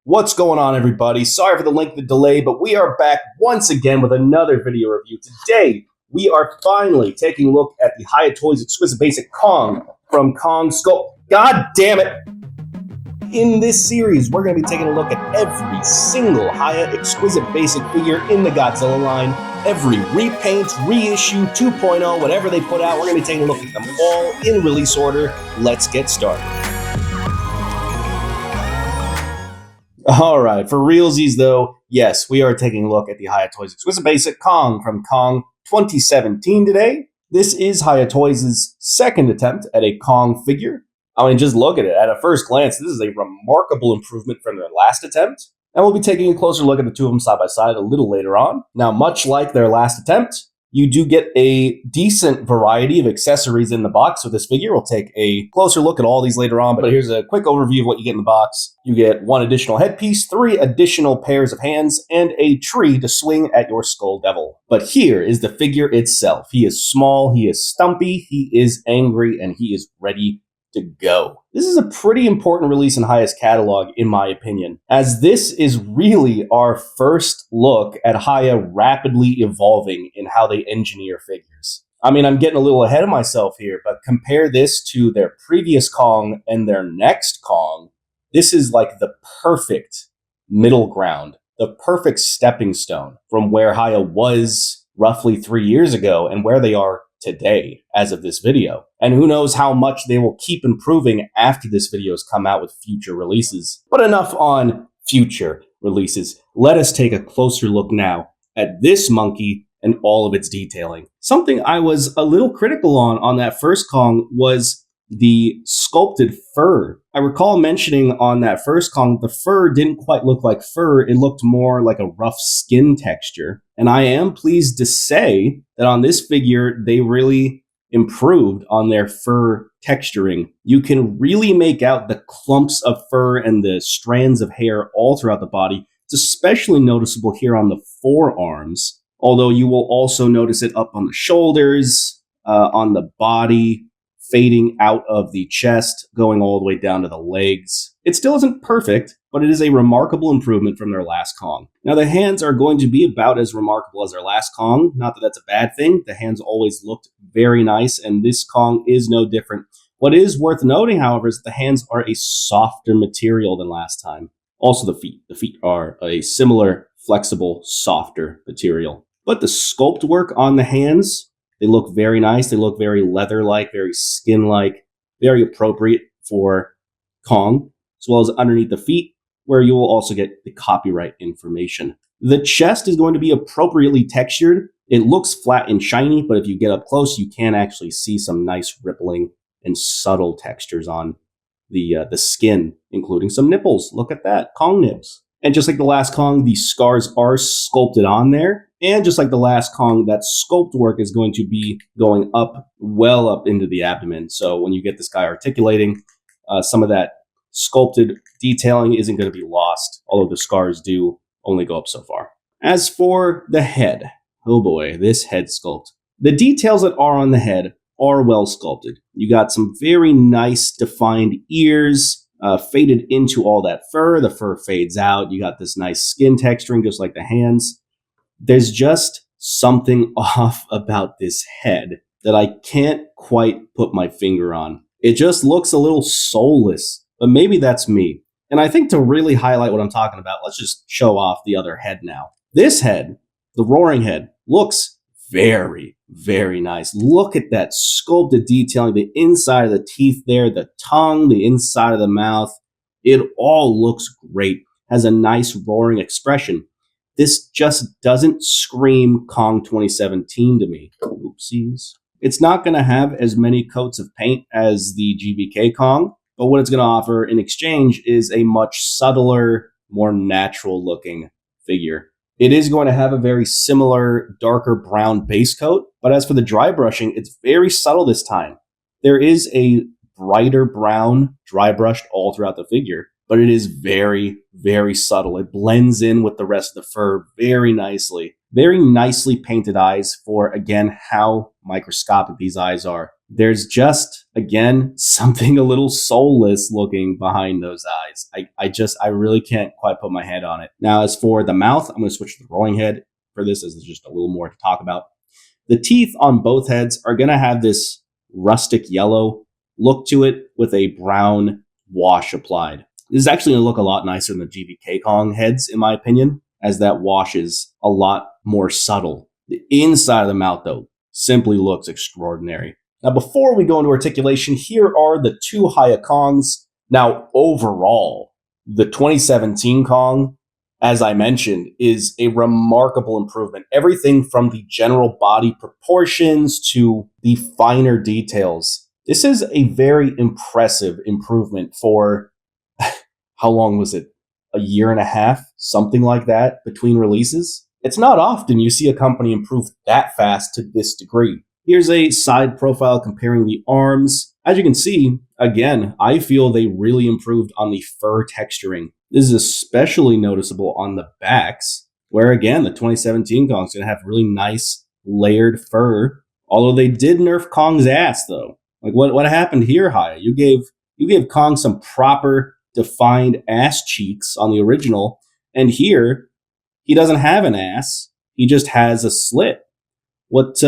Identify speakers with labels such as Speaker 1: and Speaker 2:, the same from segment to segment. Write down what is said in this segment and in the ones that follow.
Speaker 1: What's going on, everybody? Sorry for the lengthy delay, but we are back once again with another video review. Today, we are finally taking a look at the Hiya Toys Exquisite Basic Kong from Kong Sculpt. God damn it! In this series, we're going to be taking a look at every single Hiya Exquisite Basic figure in the Godzilla line. Every repaint, reissue, 2.0, whatever they put out, we're going to be taking a look at them all in release order. Let's get started. Alright, for realsies though, yes, we are taking a look at the Hiya Toys Exquisite Basic Kong from Kong 2017 today. This is Hiya Toys' second attempt at a Kong figure. I mean, just look at it. At a first glance, this is a remarkable improvement from their last attempt. And we'll be taking a closer look at the two of them side by side a little later on. Now, much like their last attempt, you do get a decent variety of accessories in the box with this figure. We'll take a closer look at all these later on, but here's a quick overview of what you get in the box. You get one additional headpiece, 3 additional pairs of hands, and a tree to swing at your Skull Devil. But here is the figure itself. He is small, he is stumpy, he is angry, and he is ready to go. This is a pretty important release in Hiya's catalog, in my opinion, as this is really our first look at Hiya rapidly evolving in how they engineer figures. I mean, I'm getting a little ahead of myself here, but compare this to their previous Kong and their next Kong. This is like the perfect middle ground, the perfect stepping stone from where Hiya was roughly 3 years ago and where they are today as of this video. And who knows how much they will keep improving after this video has come out with future releases. But enough on future releases. Let us take a closer look now at this monkey and all of its detailing. Something I was a little critical on that first Kong was the sculpted fur. I recall mentioning on that first Kong, the fur didn't quite look like fur. It looked more like a rough skin texture. And I am pleased to say that on this figure, they really improved on their fur texturing. You can really make out the clumps of fur and the strands of hair all throughout the body. It's especially noticeable here on the forearms, although you will also notice it up on the shoulders, on the body, fading out of the chest, going all the way down to the legs. It still isn't perfect, but it is a remarkable improvement from their last Kong. Now, the hands are going to be about as remarkable as their last Kong. Not that that's a bad thing. The hands always looked very nice, and this Kong is no different. What is worth noting, however, is that the hands are a softer material than last time. Also the feet. The feet are a similar, flexible, softer material. But the sculpt work on the hands, they look very nice. They look very leather-like, very skin-like, very appropriate for Kong, as well as underneath the feet, where you will also get the copyright information. The chest is going to be appropriately textured. It looks flat and shiny, but if you get up close, you can actually see some nice rippling and subtle textures on the skin, including some nipples. Look at that, Kong nips. And just like the last Kong, the scars are sculpted on there. And just like the last Kong, that sculpt work is going to be going up, well up into the abdomen. So when you get this guy articulating, some of that sculpted detailing isn't going to be lost, although the scars do only go up so far. As for the head, oh boy, this head sculpt. The details that are on the head are well sculpted. You got some very nice defined ears, faded into all that fur. The fur fades out. You got this nice skin texturing, just like the hands. There's just something off about this head that I can't quite put my finger on. It just looks a little soulless, but maybe that's me. And I think to really highlight what I'm talking about, let's just show off the other head now. This head, the roaring head, looks very, very nice. Look at that sculpted detailing, the inside of the teeth there, the tongue, the inside of the mouth. It all looks great. Has a nice roaring expression. This just doesn't scream Kong 2017 to me. Oopsies. It's not going to have as many coats of paint as the GBK Kong, but what it's going to offer in exchange is a much subtler, more natural looking figure. It is going to have a very similar darker brown base coat, but as for the dry brushing, it's very subtle this time. There is a brighter brown dry brushed all throughout the figure, but it is very, very subtle. It blends in with the rest of the fur very nicely. Very nicely painted eyes for, again, how microscopic these eyes are. there's just, again, something a little soulless looking behind those eyes. I really can't quite put my head on it. Now, as for the mouth, I'm going to switch to the growing head for this, as there's just a little more to talk about. The teeth on both heads are going to have this rustic yellow look to it with a brown wash applied. This is actually going to look a lot nicer than the GVK Kong heads, in my opinion, as that wash is a lot more subtle. The inside of the mouth, though, simply looks extraordinary. Now, before we go into articulation, here are the two Hiya Kongs. Now, overall, the 2017 Kong, as I mentioned, is a remarkable improvement. Everything from the general body proportions to the finer details. This is a very impressive improvement for, how long was it? A year and a half? Something like that between releases? It's not often you see a company improve that fast to this degree. Here's a side profile comparing the arms. As you can see, again, I feel they really improved on the fur texturing. This is especially noticeable on the backs, where again, the 2017 Kong's going to have really nice layered fur. Although they did nerf Kong's ass, though. Like, what happened here, Hiya? You gave Kong some proper defined ass cheeks on the original, and here he doesn't have an ass. He just has a slit. What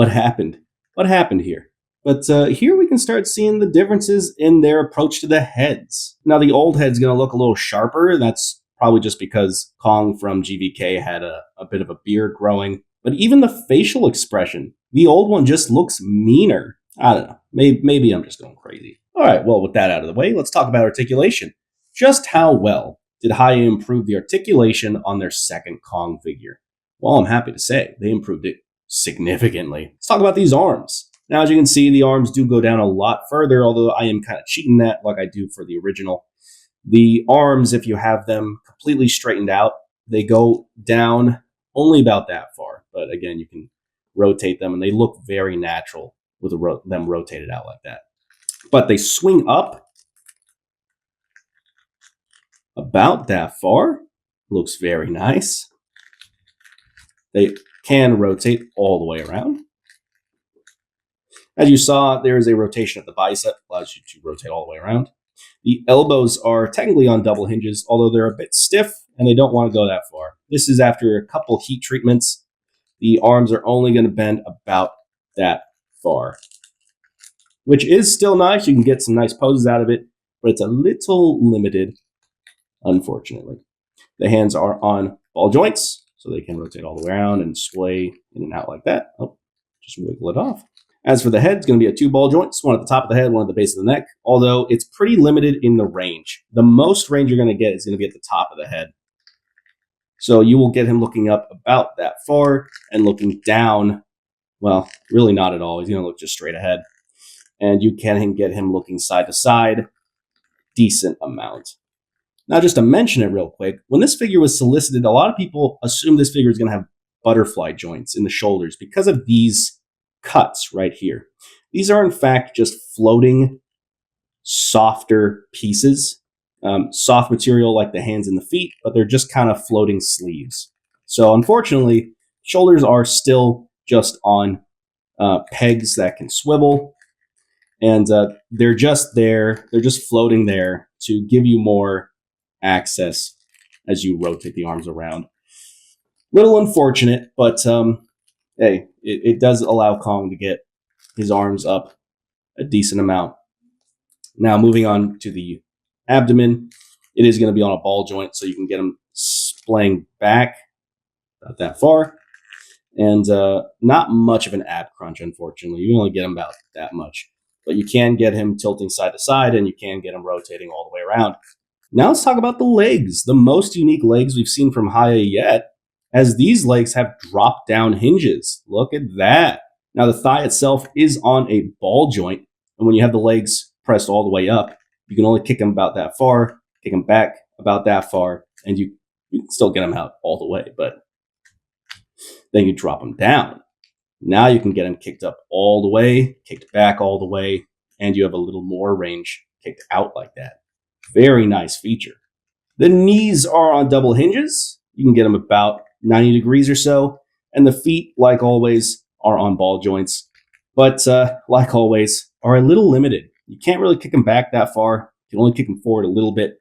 Speaker 1: happened? What happened here? But here we can start seeing the differences in their approach to the heads. Now, the old head's going to look a little sharper. That's probably just because Kong from GVK had a bit of a beard growing. But even the facial expression, the old one just looks meaner. I don't know. Maybe I'm just going crazy. All right, well, with that out of the way, let's talk about articulation. Just how well did Hiya improve the articulation on their second Kong figure? Well, I'm happy to say they improved it significantly. Let's talk about these arms. Now, as you can see, the arms do go down a lot further, although I am kind of cheating that like I do for the original. The arms, if you have them completely straightened out, they go down only about that far. But again, you can rotate them, and they look very natural with them rotated out like that. But they swing up about that far. Looks very nice. They can rotate all the way around. As you saw, there is a rotation at the bicep, allows you to rotate all the way around. The elbows are technically on double hinges, although they're a bit stiff and they don't want to go that far. This is after a couple heat treatments. The arms are only going to bend about that far, which is still nice. You can get some nice poses out of it, but it's a little limited, unfortunately. The hands are on ball joints, so they can rotate all the way around and sway in and out like that. Oh, just wiggle it off. As for the head, it's going to be 2 ball joints, one at the top of the head, one at the base of the neck, although it's pretty limited in the range. The most range you're going to get is going to be at the top of the head. So you will get him looking up about that far and looking down, well, really not at all. He's going to look just straight ahead. And you can get him looking side to side, decent amount. Now, just to mention it real quick, when this figure was solicited, a lot of people assumed this figure is going to have butterfly joints in the shoulders because of these cuts right here. These are in fact just floating, softer pieces, soft material like the hands and the feet, but they're just kind of floating sleeves. So unfortunately, shoulders are still just on pegs that can swivel, and they're just there. They're just floating there to give you more access as you rotate the arms around. Little unfortunate, but hey, it does allow Kong to get his arms up a decent amount. Now, moving on to the abdomen, it is going to be on a ball joint, so you can get him splaying back about that far. And not much of an ab crunch, unfortunately. You only get him about that much. But you can get him tilting side to side, and you can get him rotating all the way around. Now let's talk about the legs, the most unique legs we've seen from Hiya yet, as these legs have drop-down hinges. Look at that. Now, the thigh itself is on a ball joint, and when you have the legs pressed all the way up, you can only kick them about that far, kick them back about that far, and you can still get them out all the way, but then you drop them down. Now you can get them kicked up all the way, kicked back all the way, and you have a little more range kicked out like that. Very nice feature. The knees are on double hinges. You can get them about 90 degrees or so. And the feet, like always, are on ball joints. but like always, are a little limited. You can't really kick them back that far. You can only kick them forward a little bit,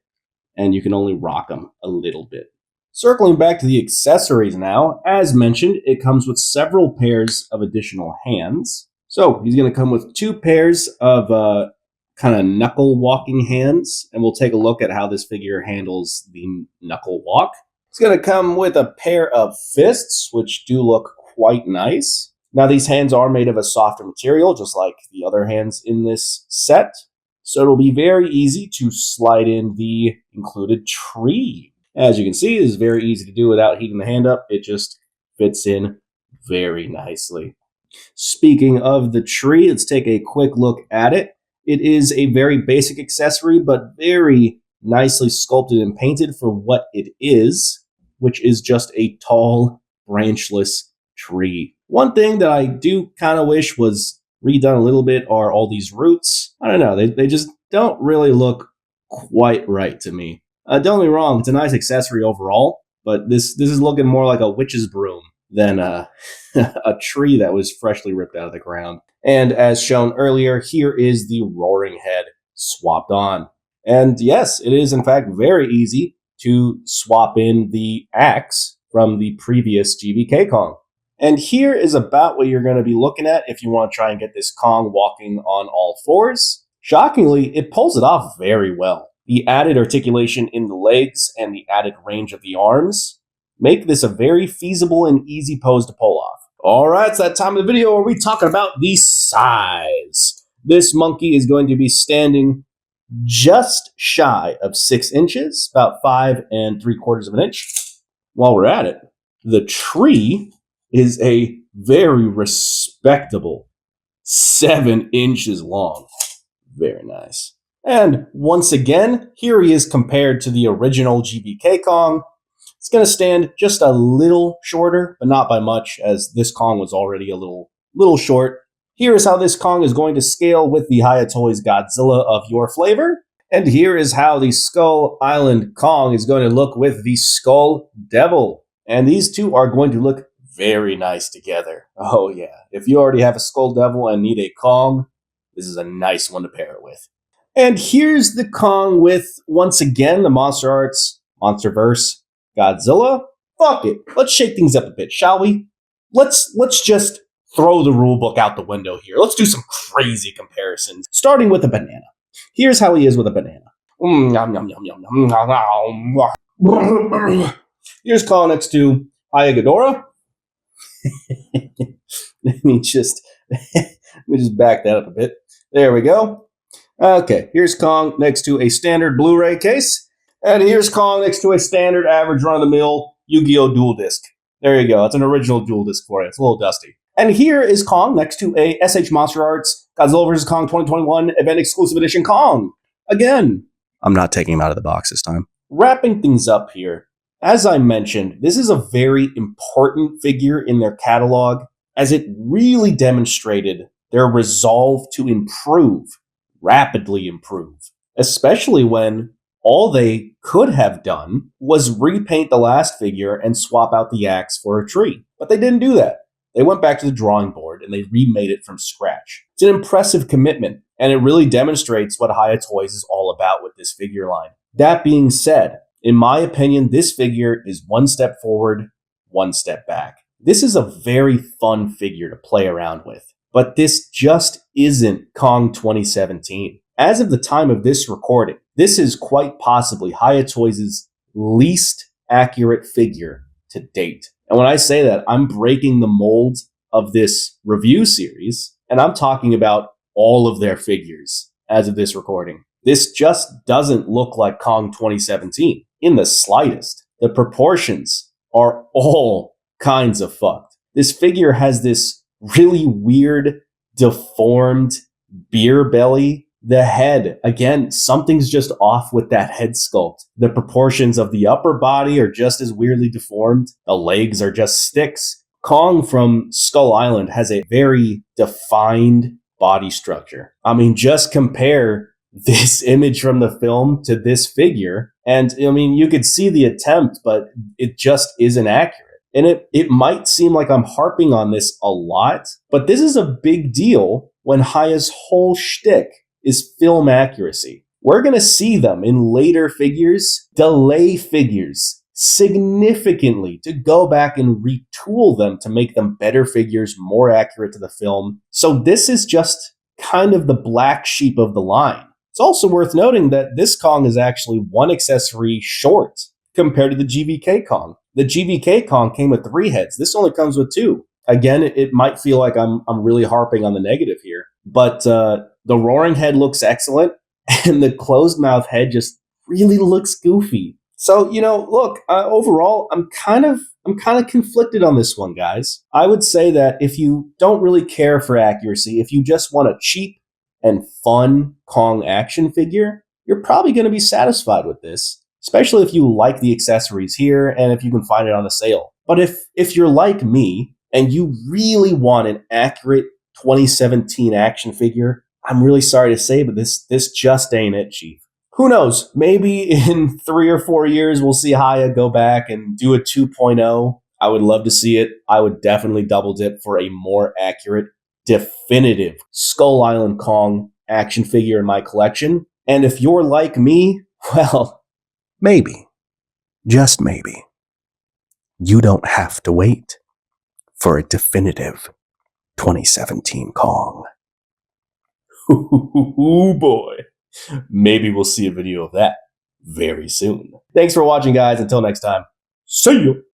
Speaker 1: and you can only rock them a little bit. Circling back to the accessories now, as mentioned, it comes with several pairs of additional hands. So he's going to come with 2 pairs of kind of knuckle walking hands, and we'll take a look at how this figure handles the knuckle walk. It's going to come with a pair of fists, which do look quite nice. Now, these hands are made of a softer material, just like the other hands in this set. So it'll be very easy to slide in the included tree. As you can see, it is very easy to do without heating the hand up. It just fits in very nicely. Speaking of the tree, let's take a quick look at it. It is a very basic accessory, but very nicely sculpted and painted for what it is, which is just a tall, branchless tree. One thing that I do kind of wish was redone a little bit are all these roots. I don't know, they just don't really look quite right to me. Don't get me wrong, it's a nice accessory overall, but this is looking more like a witch's broom than a tree that was freshly ripped out of the ground. And as shown earlier, here is the roaring head swapped on. And yes, it is in fact very easy to swap in the axe from the previous GBK Kong. And here is about what you're going to be looking at if you want to try and get this Kong walking on all fours. Shockingly, it pulls it off very well. The added articulation in the legs and the added range of the arms make this a very feasible and easy pose to pull off. Alright, it's that time of the video where we talking about the size. This monkey is going to be standing just shy of 6 inches, about 5 3/4 of an inch. While we're at it, the tree is a very respectable 7 inches long. Very nice. And once again, here he is compared to the original GBK Kong. It's going to stand just a little shorter, but not by much, as this Kong was already a little short. Here is how this Kong is going to scale with the Hiya Toys Godzilla of your flavor. And here is how the Skull Island Kong is going to look with the Skull Devil. And these two are going to look very nice together. Oh yeah, if you already have a Skull Devil and need a Kong, this is a nice one to pair it with. And here's the Kong with, once again, the Monster Arts Monsterverse Godzilla. Fuck it, let's shake things up a bit, shall we? Let's just throw the rulebook out the window here. Let's do some crazy comparisons, starting with a banana. Here's how he is with a banana. Here's Kong next to Hiya Ghidorah. Let me just back that up a bit. There we go. Okay, here's Kong next to a standard Blu-ray case. And here's Kong next to a standard average run-of-the-mill Yu-Gi-Oh! Dual Disc. There you go. It's an original dual disc for you. It's a little dusty. And here is Kong next to a SH Monster Arts Godzilla vs. Kong 2021 Event Exclusive Edition Kong. Again, I'm not taking him out of the box this time. Wrapping things up here, as I mentioned, this is a very important figure in their catalog, as it really demonstrated their resolve to improve, rapidly improve, especially when all they could have done was repaint the last figure and swap out the axe for a tree. But they didn't do that. They went back to the drawing board and they remade it from scratch. It's an impressive commitment, and it really demonstrates what Hiya Toys is all about with this figure line. That being said, in my opinion, this figure is one step forward, one step back. This is a very fun figure to play around with, but this just isn't Kong 2017. As of the time of this recording, this is quite possibly Hiya Toys' least accurate figure to date. And when I say that, I'm breaking the mold of this review series, and I'm talking about all of their figures as of this recording. This just doesn't look like Kong 2017 in the slightest. The proportions are all kinds of fucked. This figure has this really weird, deformed beer belly. The head, again, something's just off with that head sculpt. The proportions of the upper body are just as weirdly deformed. The legs are just sticks. Kong from Skull Island has a very defined body structure. I mean, just compare this image from the film to this figure, and I mean, you could see the attempt, but it just isn't accurate. And it might seem like I'm harping on this a lot, but this is a big deal when Hiya's whole shtick is film accuracy. We're going to see them in later figures delay figures significantly to go back and retool them to make them better figures, more accurate to the film. So this is just kind of the black sheep of the line. It's also worth noting that this Kong is actually one accessory short compared to the GVK Kong. The GVK Kong came with 3 heads. This only comes with 2. Again, it might feel like I'm really harping on the negative here, but the roaring head looks excellent, and the closed mouth head just really looks goofy. So, look, overall, I'm kind of conflicted on this one, guys. I would say that if you don't really care for accuracy, if you just want a cheap and fun Kong action figure, you're probably going to be satisfied with this, especially if you like the accessories here and if you can find it on a sale. But if you're like me and you really want an accurate 2017 action figure, I'm really sorry to say, but this just ain't it, Chief. Who knows? Maybe in 3 or 4 years, we'll see Hiya go back and do a 2.0. I would love to see it. I would definitely double dip for a more accurate, definitive Skull Island Kong action figure in my collection. And if you're like me, well, maybe, just maybe, you don't have to wait for a definitive 2017 Kong. Ooh, boy. Maybe we'll see a video of that very soon. Thanks for watching, guys. Until next time, see you.